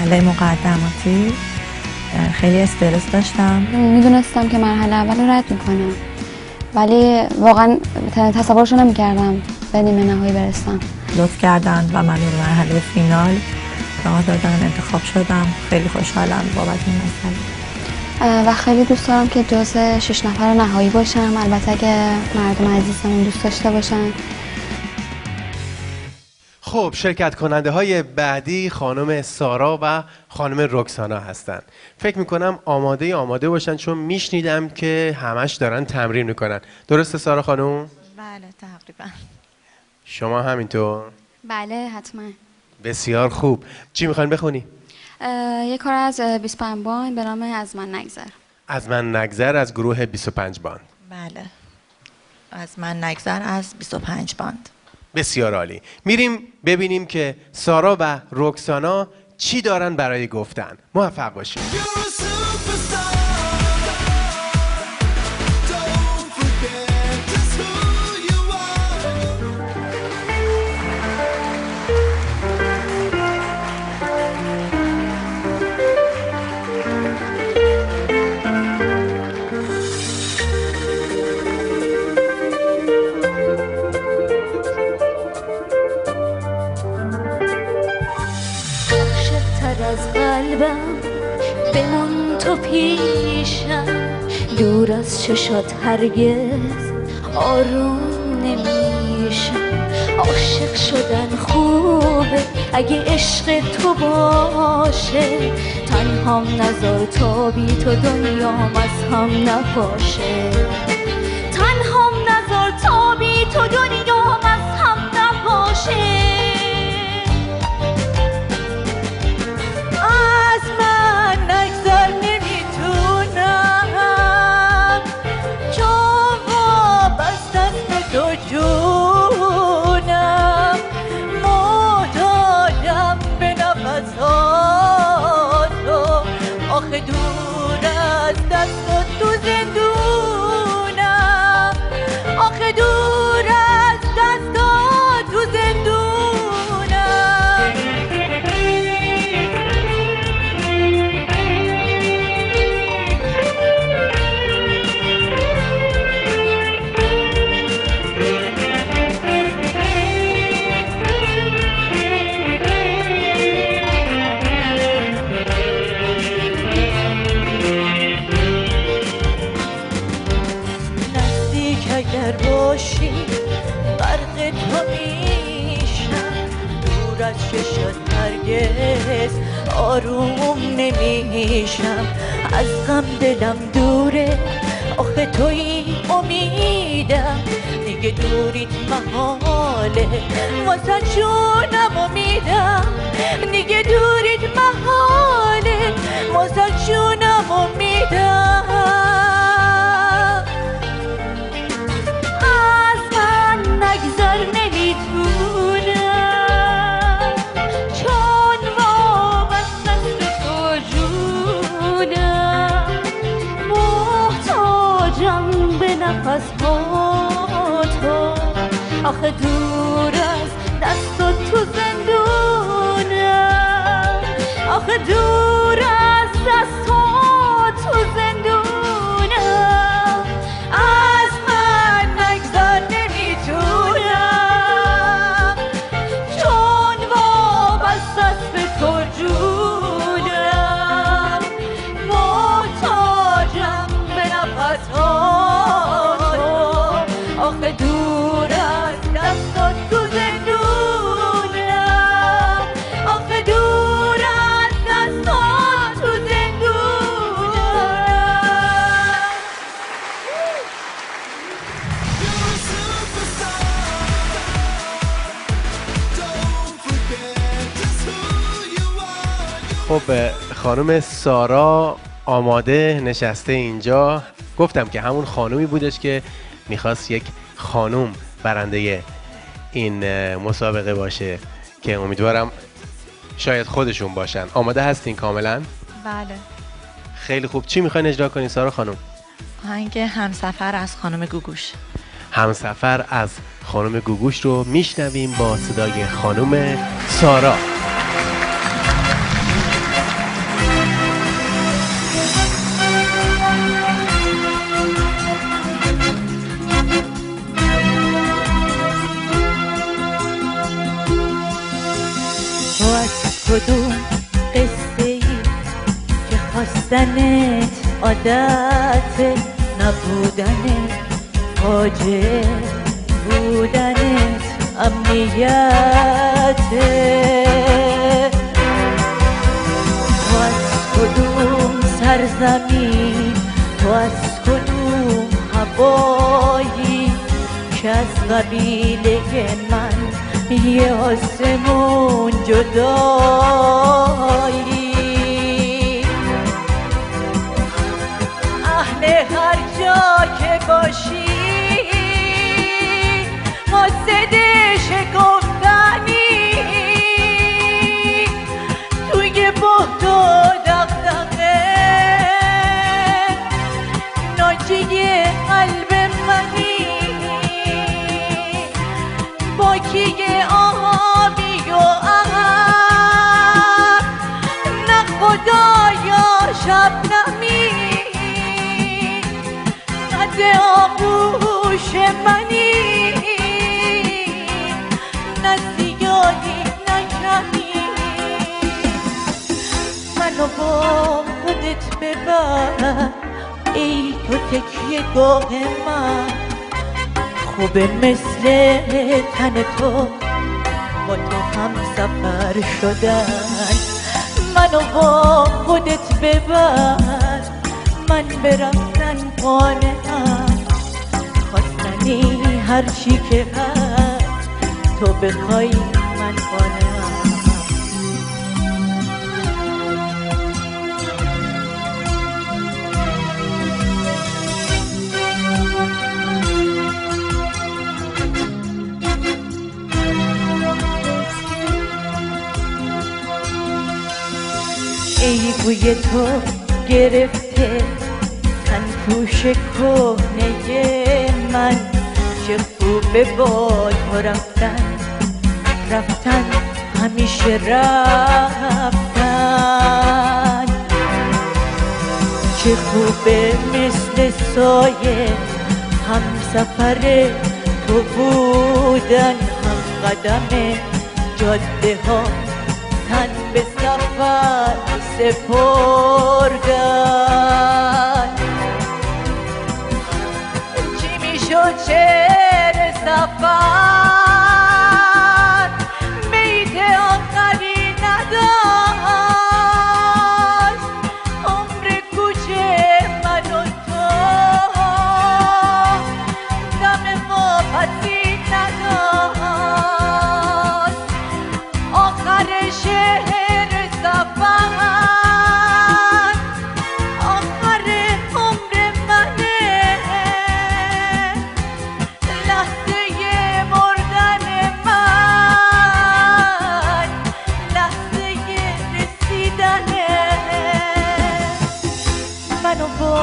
مرحله مقدماتی خیلی استرس داشتم. میدونستم که مرحله اول رو رد میکنم، ولی واقعا تصورشو نمیکردم به نیمه نهایی برسم. لطف کردن و من رو مرحله فینال راه دادن، انتخاب شدم. خیلی خوشحالم بابت این مسئله و خیلی دوست دارم که جزء 6 نفر نهایی باشم، البته اگه مردم عزیزمون دوست داشته باشن. خب شرکت کننده های بعدی خانم سارا و خانم رکسانا هستن. فکر میکنم آماده باشن، چون میشنیدم که همش دارن تمرین میکنن. درسته سارا خانم؟ بله تقریبا. شما همینطور؟ بله حتما. بسیار خوب. چی میخواین بخونی؟ یک کار از 25 باند به نام از من نگذر. از من نگذر از گروه 25 باند. بله از من نگذر از 25 باند. بسیار عالی. میریم ببینیم که سارا و رکسانا چی دارن برای گفتن. موفق باشید. از قلبم بمون تو پیشم، دور از چشات هرگز آروم نمیشم. عاشق شدن خوبه اگه عشق تو باشه، تنهام نذار تا بی تو دنیام از هم نپاشه. تنهام نذار تا بی تو دنیام از هم نپاشه. آخه دور از دست و تو زندونم، آخه دور از دست و تو زندونم. اگر باشی غرق تو میشم، دور از چشات هرگز آروم نمیشم. از غم دلم دوره آخه توی امیدم، دیگه دوریت محاله واسه جونم امیدم. دیگه دوریت محاله واسه جونم امیدم. نگذر نمیتونم چون وابسته است تو جونم، محتاجم به نفس ها تو. آخه دور از دست و تو زندونم، آخه دور از دست و تو زندونم. از من نگذر آخه دور از دست و تو زندونم، آخه دور از دست و تو زندونم. خب خانم سارا آماده نشسته اینجا. گفتم که همون خانومی بودش که میخواست یک خانوم برنده این مسابقه باشه که امیدوارم شاید خودشون باشن. آماده هستین کاملا؟ بله. خیلی خوب. چی میخواین اجرا کنین سارا خانم؟ آهنگ همسفر از خانم گوگوش. همسفر از خانم گوگوش رو میشنویم با صدای خانم سارا. کدوم قصه ای که خواستنت عادت نبودنت فاجعه بودنت امنیت تو از کدوم سرزمین تو از کدوم هوایی که از قبیله من یه آسمون جدایی اهل هر جا که باشی قاصد شکفتنی توی بهت و دغدغه ناجی قلب منی باکی آبی و نه خدایا شبنمی نه آغوش منی نه زیادی نه کمی منو با خودت ببر ای تو تکیه گاه من خوبه مثل تن تو با تو هم سفر شدن منو با خودت ببر من برفتن قانعم خواستنی هر چی که هست تو بخوای من قانعم ای بوی تو گرفته تن پوش کهنه من چه خوبه با تو رفتن همیشه رفتن چه خوبه مثل سایه هم سفر تو بودن هم قدم جاده ها تن به سفر سپردن چی میشد شعر سفر میت آخری نداشت عمر کوچه من و تو دم ما پسی نداشت آخر شهر سفر آخر عمر منه لحظه مردن من لحظه رسیدنه منو با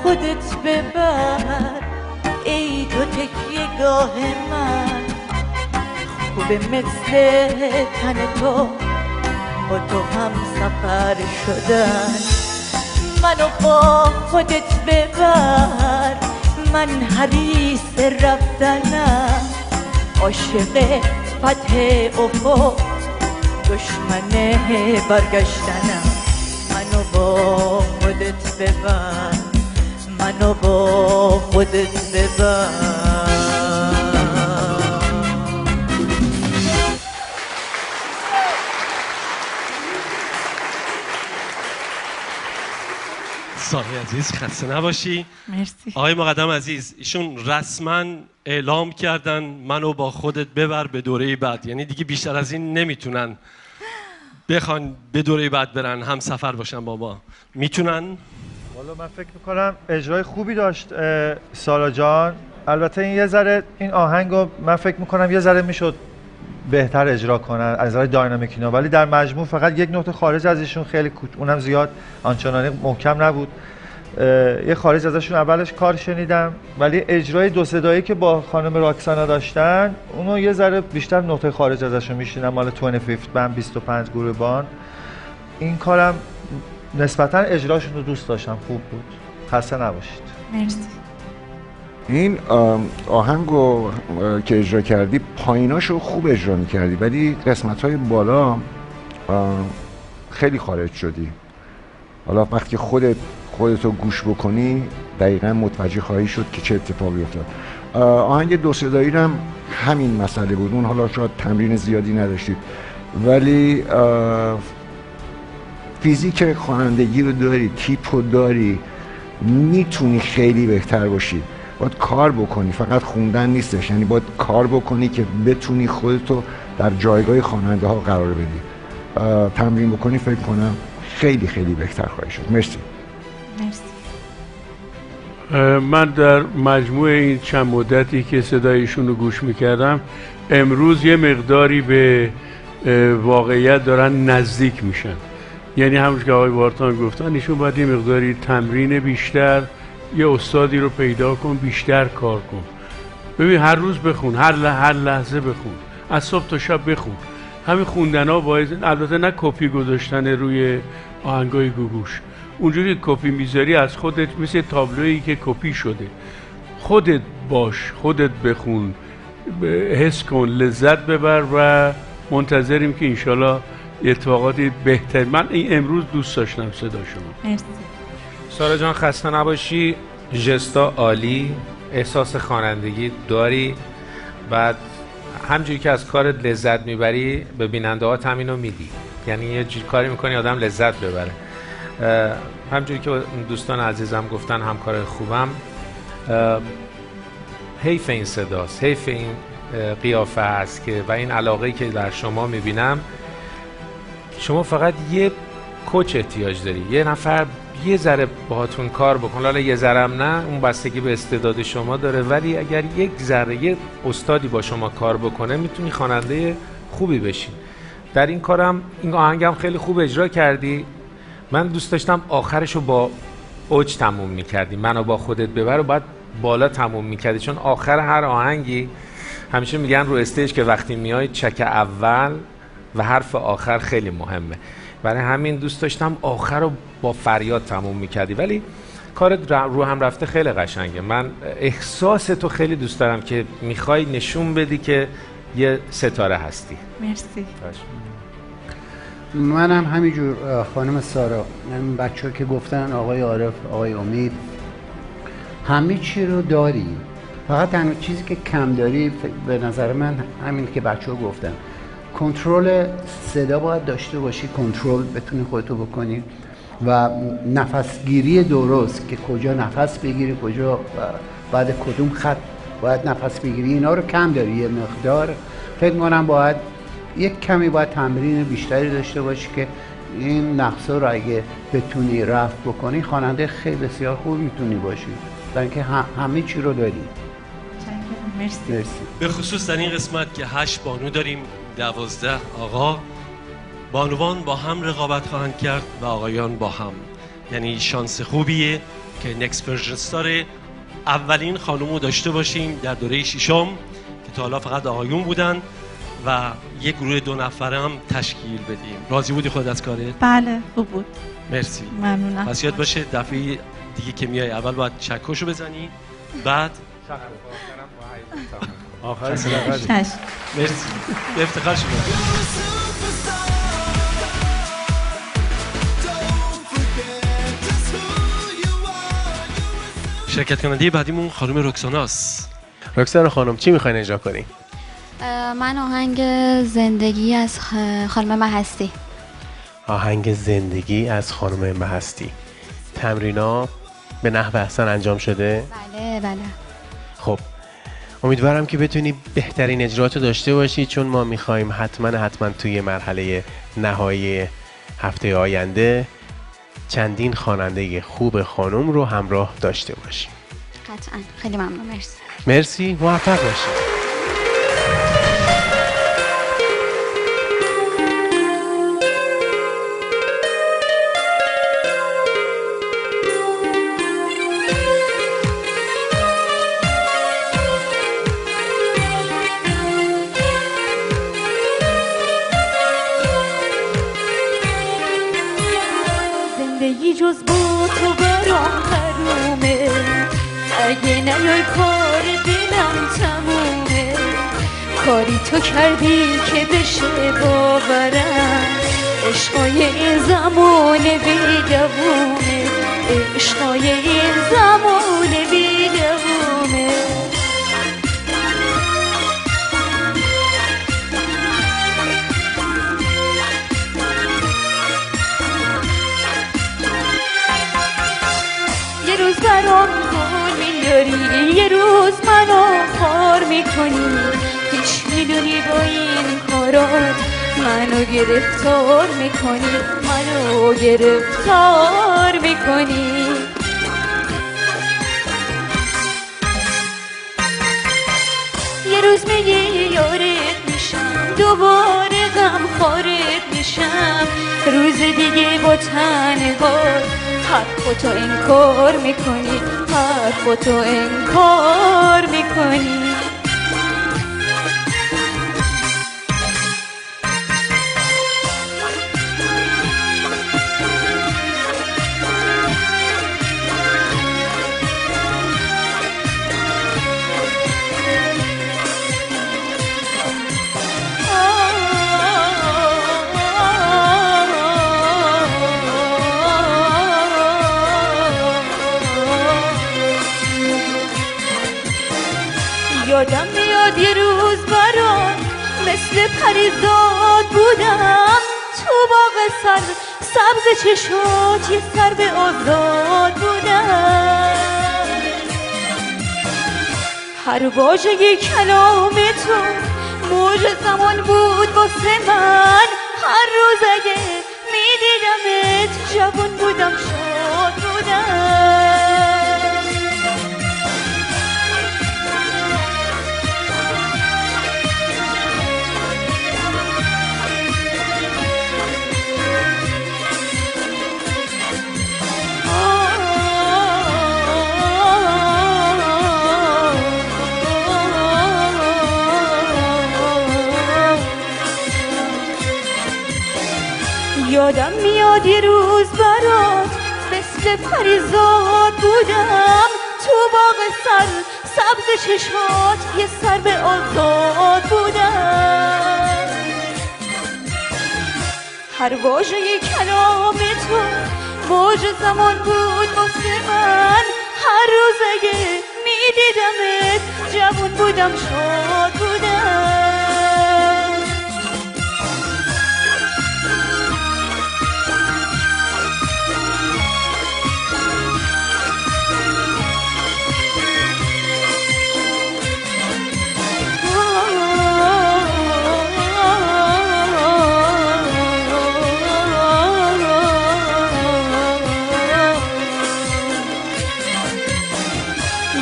خودت ببر ای تو تکیه گاه من خوبه مثل تن تو با تو هم سفر شدن منو با خودت ببر من حریص رفتنم عاشق فتح افق دشمن برگشتنم منو با خودت ببر منو با خودت ببر ساقی عزیز خسته نباشی. مرسی. آقای مقدم عزیز ایشون رسما اعلام کردن منو با خودت ببر به دوره بعد، یعنی دیگه بیشتر از این نمیتونن بخوان به دوره بعد برن هم سفر باشن با ما. میتونن؟ والا من فکر میکنم اجرای خوبی داشت سارا جان. البته این یه ذره این آهنگو من فکر میکنم یه ذره میشد بهتر اجرا کنن از نظر داینامیک اینا، ولی در مجموع فقط یک نقطه خارج از ایشون خیلی اونم زیاد آنچنانی محکم نبود. یه خارج ازشون اولش کار شنیدم، ولی اجرای دو صدایی که با خانم راکسانا داشتن اونو یه ذره بیشتر نقطه خارج ازشون میشنیدم، مال 25 بند 25 گروه بان. این کارم نسبتا اجراشون رو دوست داشتم، خوب بود. خسته نباشید. مرسی. این آهنگو که اجرا کردی پاییناشو خوب اجرا میکردی، ولی قسمت‌های بالا خیلی خارج شدی. حالا وقتی خودتو گوش بکنی دقیقا متوجه خواهی شد که چه اتفاقی افتاد. آهنگ دو صدایی هم همین مسئله بود. اون حالا شاید تمرین زیادی نداشتید ولی فیزیک خوانندگی رو داری، تیپ رو داری، میتونی خیلی بهتر باشی. باید کار بکنی، فقط خوندن نیستش، یعنی باید کار بکنی که بتونی خودتو در جایگاه خواننده ها قرار بدی. تمرین بکنی فکر کنم خیلی خیلی بهتر خواهی شد. مرسی. من در مجموع این چند مدتی که صدایشون رو گوش میکردم امروز یه مقداری به واقعیت دارن نزدیک میشن. یعنی همونش که آقای وارتان گفتن ایشون باید یه مقداری تمرین بیشتر، یه استادی رو پیدا کن، بیشتر کار کن. ببین هر روز بخون، هر لحظه بخون، از صبح تا شب بخون. همین خوندن ها باید، البته نه کپی گذاشتن روی آهنگای گوگوش، اونجوری کپی میذاری از خودت، مثل تابلویی که کپی شده. خودت باش، خودت بخون، حس کن، لذت ببر و منتظریم که انشالله اتفاقاتی بهتر. من این امروز دوست داشتم صدا شما. مرسی. سارا جان خسته نباشی، ژستا عالی، احساس خوانندگی داری، بعد همجوری که از کارت لذت میبری به بیننده هات هم اینو میدی، یعنی یه کاری میکنی آدم لذت ببره. همجوری که دوستان عزیزم گفتن همکار خوبم، حیف این صداست، حیف این قیافه هست که و این علاقه‌ای که در شما میبینم. شما فقط یه کوچ احتیاج داری، یه نفر یه ذره باهاتون کار بکن. حالا یه ذره هم نه، اون بستگی به استعداد شما داره، ولی اگر یک ذره یه استادی با شما کار بکنه میتونی خواننده خوبی بشی. در این کارم این آهنگم خیلی خوب اجرا کردی. من دوست داشتم آخرشو با اوج تموم میکردی، منو با خودت ببر و بعد بالا تموم میکردی، چون آخر هر آهنگی همیشه میگن رو استیج که وقتی میای چک اول و حرف آخر خیلی مهمه. برای همین دوست داشتم آخر رو با فریاد تموم میکردی، ولی کارت رو هم رفته خیلی قشنگه. من احساس تو خیلی دوست دارم که میخوای نشون بدی که یه ستاره هستی. مرسی. منم همینجور خانم سارا، من بچه که گفتن، آقای عارف، آقای امید، همه چی رو داری، فقط تنها چیزی که کم داری به نظر من همین که بچه ها گفتن، کنترل صدا باید داشته باشی، کنترل بتونی خودتو بکنی و نفسگیری درست که کجا نفس بگیری، کجا بعد کدوم خط باید نفس بگیری، اینا رو کم داری. یه مقدار فکر کنم باید یک کمی باید تمرین بیشتری داشته باشی که این نقصا رو اگه بتونی رفع بکنی خواننده خیلی بسیار خوب میتونی باشی، برای اینکه همه چی رو داری. مرسی. به خصوص در این قسمت که 8 بانو داریم، 12 آقا، بانوان با هم رقابت خواهند کرد و آقایان با هم. یعنی شانس خوبیه که نکست ورژن ستار اولین خانومو داشته باشیم در دوره ششم که تا حالا فقط آقایون بودن و یک گروه 2 نفره هم تشکیل بدیم. راضی بودی خود از کارت؟ بله خوب بود. مرسی. ممنونم. پس یاد باشه دفعه دیگه که میای اول باید چکشو بزنی، بعد آخر مرسی. به افتخار شما. شرکت کننده بعدیمون خانم رکساناست. رکسانا خانم چی میخواین اجرا کنین؟ من آهنگ زندگی از خانم مهستی. آهنگ زندگی از خانم مهستی. تمرینا به نحو احسن انجام شده؟ بله. خب امیدوارم که بتونی بهترین اجراتو داشته باشی، چون ما میخوایم حتما توی مرحله نهایی هفته آینده چندین خواننده خوب خانم رو همراه داشته باشیم. قطعا. خیلی ممنون. مرسی. موفق باشید. زندگی جز با تو برام حرومه، اگه نیای کار دلم تمومه. کاری تو کردی که بشه باورم، عشقای این زمان بیدوونه، عشقای این زمان بیدوونه. یه روز برام پول میاری، یه روز منو خار میکنی، هیچ میدونی با این کارات منو گرفتار میکنی، منو گرفتار میکنی. یه روز میگی یارت میشم، دوباره غم خارت میشم، روز دیگه با تنهات حرفاتو انکار میکنی، حرفاتو انکار میکنی. یادم میاد یه روز برات مثل پریزاد بودم، تو باغ سبز چشات یه سر به آزاد بودم. هر واژه کلام تو موج زمان بود واسه من، هر روز اگه میدیدمت جوان بودم، شاد بودم. یادم میاد یه روز برات مثل پریزاد بودم، تو باغ سبز چشمات یه سر به آزاد بودم. هر واژه کلام تو موج زمان بود واسه من، هر روز اگه میدیدمت جوان بودم، شاد بودم.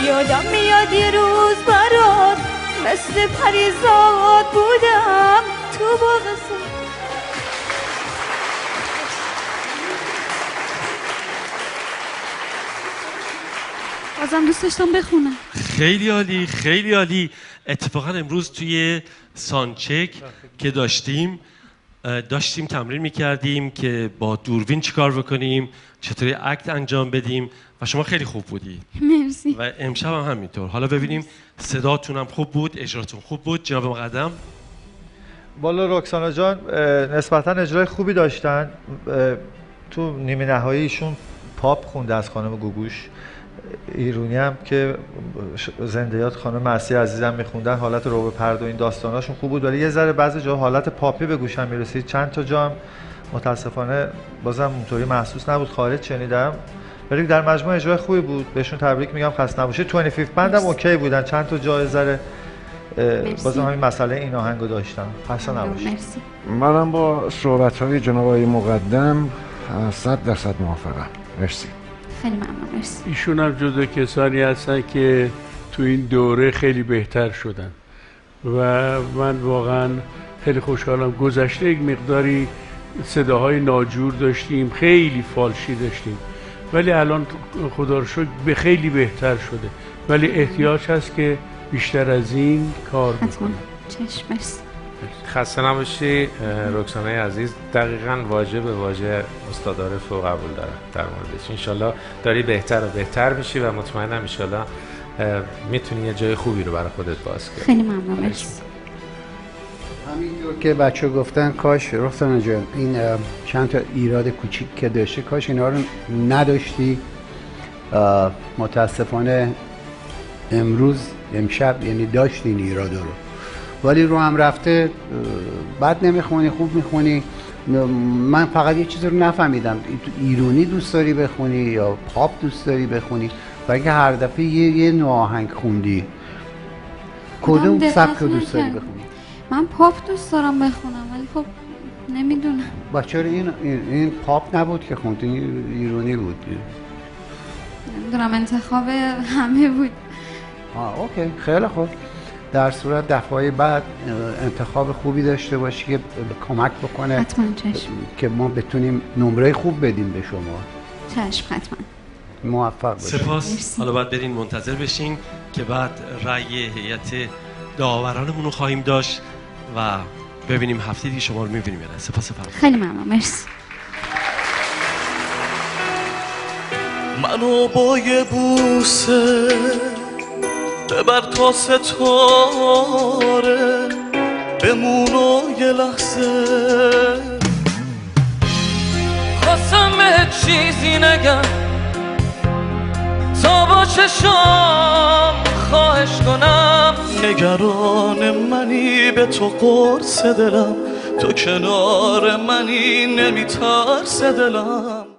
یادم میاد یه روز برات مثل پریزاد بودم، تو باغ بازم دوست داشتم بخونم. خیلی عالی، خیلی عالی. اتفاقا امروز توی سانچک که داشتیم تمرین میکردیم که با دوربین چیکار بکنیم، چطوری اکت انجام بدیم و شما خیلی خوب بودی. مرسی. و امشب هم همینطور. حالا ببینیم صداتون هم خوب بود، اجراتون خوب بود. جناب مقدم. والا رکسانا جان نسبتا اجرای خوبی داشتن. تو نیمه نهاییشون پاپ خونده از خانم گوگوش. ایرونی هم که زندیات خانم مرسی عزیزم میخوندن، حالت رو به پرد و این داستاناشون خوب بود، ولی یه ذره بعضی جا حالت پاپی به گوشم میرسید. چند تا جا هم متاسفانه بازم اونطوری محسوس نبود، خارج شنیدم، ولی در مجموع اجرای خوبی بود. بهشون تبریک میگم، خسته نباشید. 25 بند هم اوکی بودن، چند تا جا ذره بازم همین مسئله این آهنگو داشتم. خسته نباشید. مرسی. منم با صحبت‌های جناب آقای مقدم 100% موافقم. مرسی. خیلی ممنون. مرسی. ایشون هم جزو کسانی هستن که تو این دوره خیلی بهتر شدن و من واقعا خیلی خوشحالم. گذشته یک مقداری صداهای ناجور داشتیم، خیلی فالشی داشتیم، ولی الان خدا رو شکر به خیلی بهتر شده، ولی احتیاج هست که بیشتر از این کار بکنیم. چشم. مرسی. خسته نباشی رکسانه عزیز. دقیقاً واژه به واژه استاد عارف رو قبول دارم در موردش. انشالله داری بهتر و بهتر میشی و مطمئنم انشالله میتونی یه جای خوبی رو برای خودت باز کنی. خیلی ممنون. مرسی. همینطور که بچه گفتن کاش رخسانه جان این چند تا ایراد کوچیک که داشته کاش اینا رو نداشتی. متاسفانه امشب یعنی داشتی این ایرادا رو، ولی رو هم رفته. بد نمیخونی، خوب میخونی. من فقط یه چیز رو نفهمیدم، ایرانی دوست داری بخونی یا پاپ دوست داری بخونی؟ و اینکه هر دفعه یه نوع آهنگ خوندی، کدوم سبک رو دوست داری بخونی؟ من پاپ دوست دارم بخونم ولی خب نمیدونم. چرا این پاپ نبود که خوندی، ایرانی بود؟ نمیدونم، انتخاب همه بود. اوکی، خیلی خوب. در صورت دفعه بعد انتخاب خوبی داشته باشی که کمک بکنه حتما. چشم. که ما بتونیم نمره خوب بدیم به شما. چشم، حتما. موفق باشید. سپاس. حالا باید برین منتظر بشین که بعد رأی هیئت داورانمون رو خواهیم داشت و ببینیم هفته دیگه شما رو می‌بینیم یا نه. سپاس فرمایید. خیلی ممنون. مرسی. منو با یه بوسه ببر تا ستاره بمونو یه لحظه، خواستم چیزی نگم تا با چشام خواهش کنم. نگران منی به تو قرص دلم، تو کنار منی نمیترس دلم.